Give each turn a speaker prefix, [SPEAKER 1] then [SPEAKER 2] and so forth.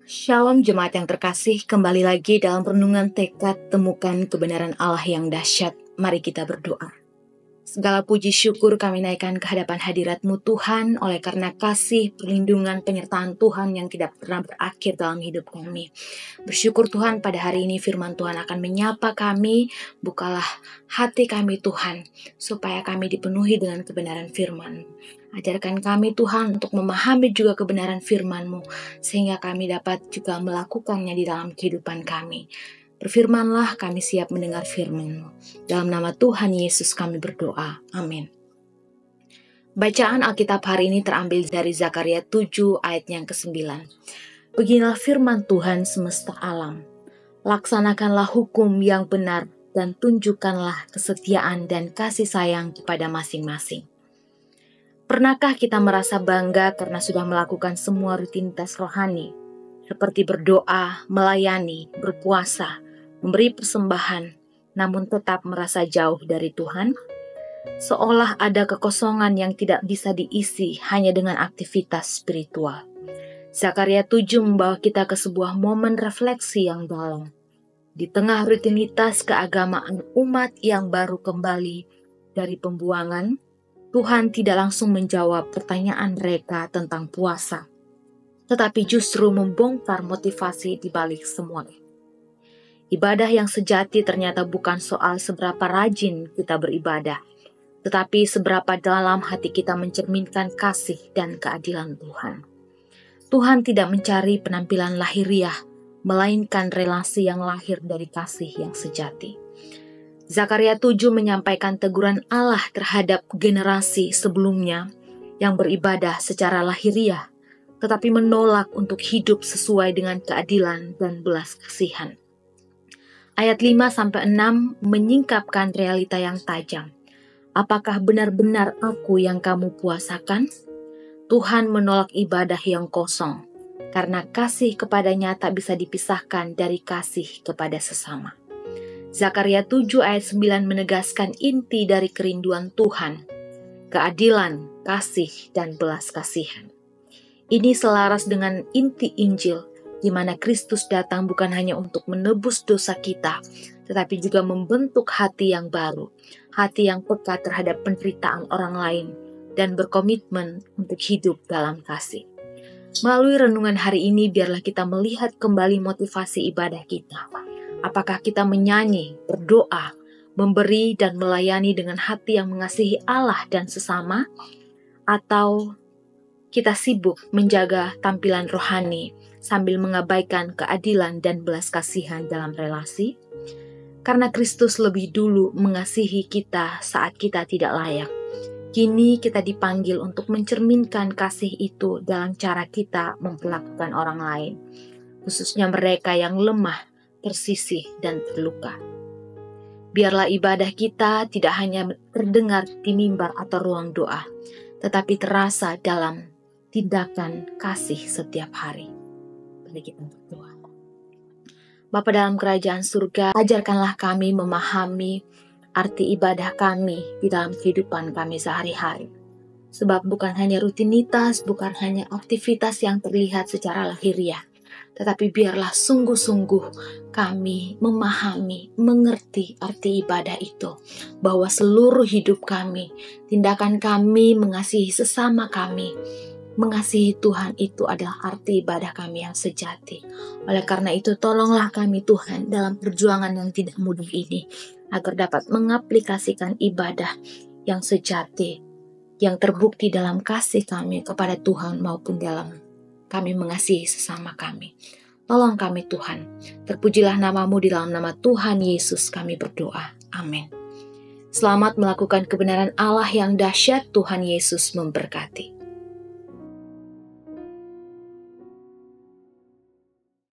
[SPEAKER 1] Shalom jemaat yang terkasih, kembali lagi dalam renungan tekad temukan kebenaran Allah yang dahsyat. Mari kita berdoa. Segala puji syukur kami naikkan ke hadapan hadirat-Mu Tuhan, oleh karena kasih, perlindungan, penyertaan Tuhan yang tidak pernah berakhir dalam hidup kami. Bersyukur Tuhan, pada hari ini firman Tuhan akan menyapa kami. Bukalah hati kami Tuhan, supaya kami dipenuhi dengan kebenaran firman-Mu. Ajarkan kami Tuhan untuk memahami juga kebenaran firman-Mu, sehingga kami dapat juga melakukannya di dalam kehidupan kami. Berfirmanlah, kami siap mendengar firman-Mu. Dalam nama Tuhan Yesus kami berdoa. Amin. Bacaan Alkitab hari ini terambil dari Zakaria 7 ayat yang ke-9. Beginilah firman Tuhan semesta alam. Laksanakanlah hukum yang benar dan tunjukkanlah kesetiaan dan kasih sayang kepada masing-masing. Pernahkah kita merasa bangga karena sudah melakukan semua rutinitas rohani, seperti berdoa, melayani, berpuasa, memberi persembahan, namun tetap merasa jauh dari Tuhan? Seolah ada kekosongan yang tidak bisa diisi hanya dengan aktivitas spiritual. Zakaria 7 membawa kita ke sebuah momen refleksi yang dalam. Di tengah rutinitas keagamaan umat yang baru kembali dari pembuangan, Tuhan tidak langsung menjawab pertanyaan mereka tentang puasa, tetapi justru membongkar motivasi di balik semuanya. Ibadah yang sejati ternyata bukan soal seberapa rajin kita beribadah, tetapi seberapa dalam hati kita mencerminkan kasih dan keadilan Tuhan. Tuhan tidak mencari penampilan lahiriah, melainkan relasi yang lahir dari kasih yang sejati. Zakaria 7 menyampaikan teguran Allah terhadap generasi sebelumnya yang beribadah secara lahiriah, tetapi menolak untuk hidup sesuai dengan keadilan dan belas kasihan. Ayat 5-6 menyingkapkan realita yang tajam. Apakah benar-benar aku yang kamu puasakan? Tuhan menolak ibadah yang kosong, karena kasih kepadanya tak bisa dipisahkan dari kasih kepada sesama. Zakaria 7 ayat 9 menegaskan inti dari kerinduan Tuhan, keadilan, kasih, dan belas kasihan. Ini selaras dengan inti Injil, di mana Kristus datang bukan hanya untuk menebus dosa kita, tetapi juga membentuk hati yang baru, hati yang peka terhadap penderitaan orang lain, dan berkomitmen untuk hidup dalam kasih. Melalui renungan hari ini, biarlah kita melihat kembali motivasi ibadah kita. Apakah kita menyanyi, berdoa, memberi dan melayani dengan hati yang mengasihi Allah dan sesama? Atau kita sibuk menjaga tampilan rohani sambil mengabaikan keadilan dan belas kasihan dalam relasi? Karena Kristus lebih dulu mengasihi kita saat kita tidak layak. Kini kita dipanggil untuk mencerminkan kasih itu dalam cara kita memperlakukan orang lain, khususnya mereka yang lemah, tersisih, dan terluka. Biarlah ibadah kita tidak hanya terdengar di mimbar atau ruang doa, tetapi terasa dalam tindakan kasih setiap hari. Mari kita berdoa. Bapa dalam kerajaan surga, ajarkanlah kami memahami arti ibadah kami di dalam kehidupan kami sehari-hari. Sebab bukan hanya rutinitas, bukan hanya aktivitas yang terlihat secara lahiriah, tetapi biarlah sungguh-sungguh kami memahami, mengerti arti ibadah itu. Bahwa seluruh hidup kami, tindakan kami mengasihi sesama kami, mengasihi Tuhan itu adalah arti ibadah kami yang sejati. Oleh karena itu tolonglah kami Tuhan dalam perjuangan yang tidak mudah ini, agar dapat mengaplikasikan ibadah yang sejati, yang terbukti dalam kasih kami kepada Tuhan maupun dalam kami mengasihi sesama kami. Tolong kami Tuhan. Terpujilah nama-Mu, di dalam nama Tuhan Yesus kami berdoa. Amin. Selamat melakukan kebenaran Allah yang dahsyat. Tuhan Yesus memberkati.